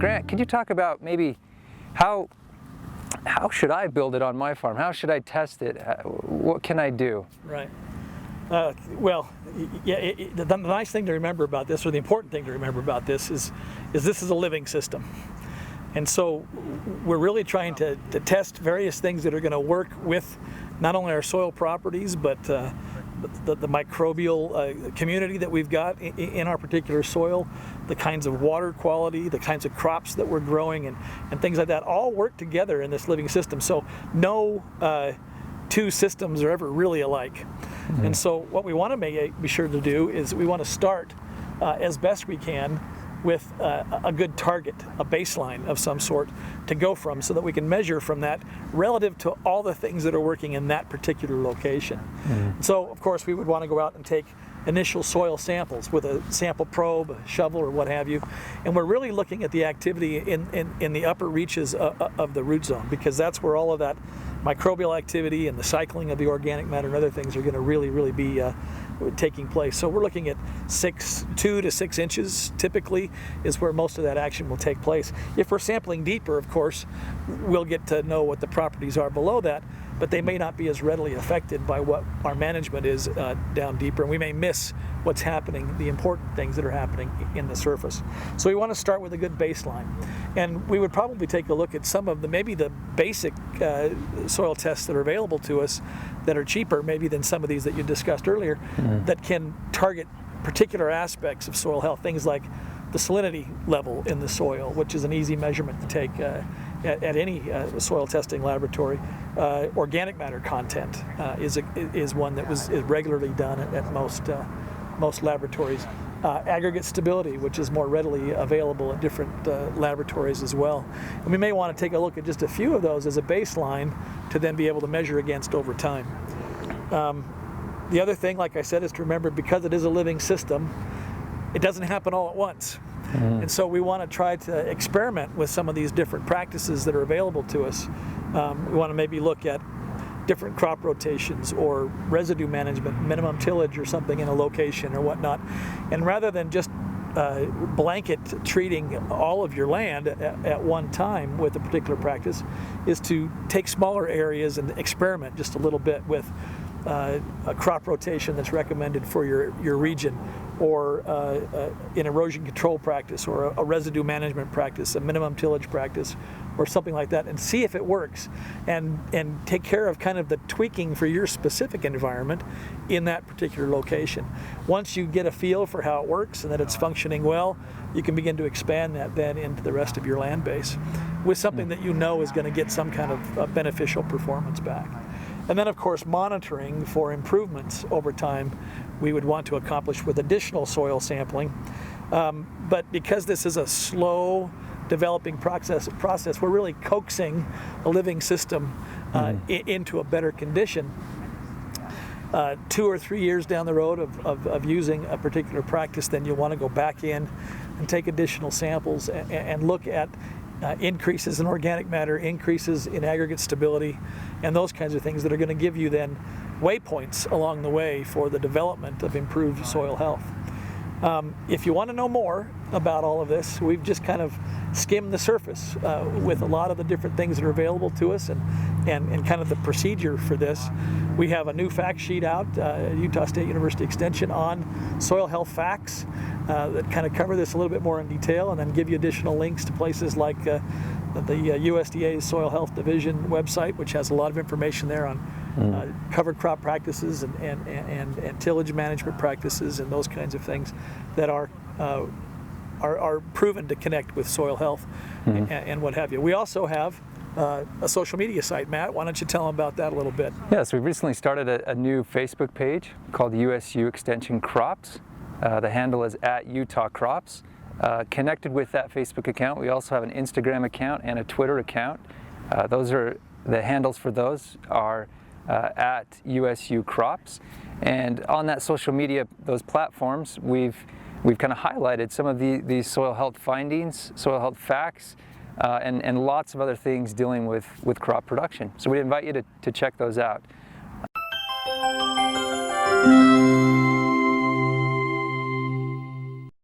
Grant, could you talk about maybe how should I build it on my farm? How should I test it? What can I do? Right. Well, yeah, the nice thing to remember about this, or the important thing to remember about this, is this is a living system. And so we're really trying to test various things that are going to work with not only our soil properties, but the microbial community that we've got in our particular soil, the kinds of water quality, the kinds of crops that we're growing, and things like that all work together in this living system. So no two systems are ever really alike. Mm-hmm. And so what we want to be sure to do is we want to start as best we can with a good target, a baseline of some sort to go from, so that we can measure from that relative to all the things that are working in that particular location. Mm-hmm. So of course we would want to go out and take initial soil samples with a sample probe, a shovel, or what have you, and we're really looking at the activity in the upper reaches of the root zone, because that's where all of that microbial activity and the cycling of the organic matter and other things are going to really be taking place. So we're looking at 2 to 6 inches typically is where most of that action will take place. If we're sampling deeper, of course, we'll get to know what the properties are below that, but they may not be as readily affected by what our management is down deeper, and we may miss what's happening, the important things that are happening in the surface. So we want to start with a good baseline, and we would probably take a look at some of maybe the basic soil tests that are available to us that are cheaper maybe than some of these that you discussed earlier, that can target particular aspects of soil health, things like the salinity level in the soil, which is an easy measurement to take at any soil testing laboratory. Organic matter content is one that is regularly done at most laboratories. Aggregate stability, which is more readily available at different laboratories as well. And we may want to take a look at just a few of those as a baseline to then be able to measure against over time. The other thing, like I said, is to remember, because it is a living system, it doesn't happen all at once. Mm-hmm. And so we want to try to experiment with some of these different practices that are available to us. We want to maybe look at different crop rotations or residue management, minimum tillage or something in a location or whatnot. And rather than just blanket treating all of your land at one time with a particular practice, is to take smaller areas and experiment just a little bit with a crop rotation that's recommended for your region, or an erosion control practice, or a residue management practice, a minimum tillage practice, or something like that, and see if it works, and take care of kind of the tweaking for your specific environment in that particular location. Once you get a feel for how it works and that it's functioning well, you can begin to expand that then into the rest of your land base with something that you know is going to get some kind of beneficial performance back. And then, of course, monitoring for improvements over time we would want to accomplish with additional soil sampling. But because this is a slow developing process, we're really coaxing a living system into a better condition. 2 or 3 years down the road of using a particular practice, then you'll want to go back in and take additional samples and look at increases in organic matter, increases in aggregate stability, and those kinds of things that are going to give you then waypoints along the way for the development of improved soil health. If you want to know more about all of this, we've just kind of skimmed the surface with a lot of the different things that are available to us and kind of the procedure for this. We have a new fact sheet out at Utah State University Extension on soil health facts that kind of cover this a little bit more in detail, and then give you additional links to places like the USDA's Soil Health Division website, which has a lot of information there on covered crop practices and tillage management practices and those kinds of things that are proven to connect with soil health and what have you. We also have a social media site. Matt, why don't you tell them about that a little bit? Yes, we've recently started a new Facebook page called USU Extension Crops. The handle is @UtahCrops. Connected with that Facebook account, we also have an Instagram account and a Twitter account. Those are the handles for those are @USU Crops. And on that social media, those platforms, we've kind of highlighted some of these soil health findings, soil health facts, and lots of other things dealing with crop production. So we invite you to check those out.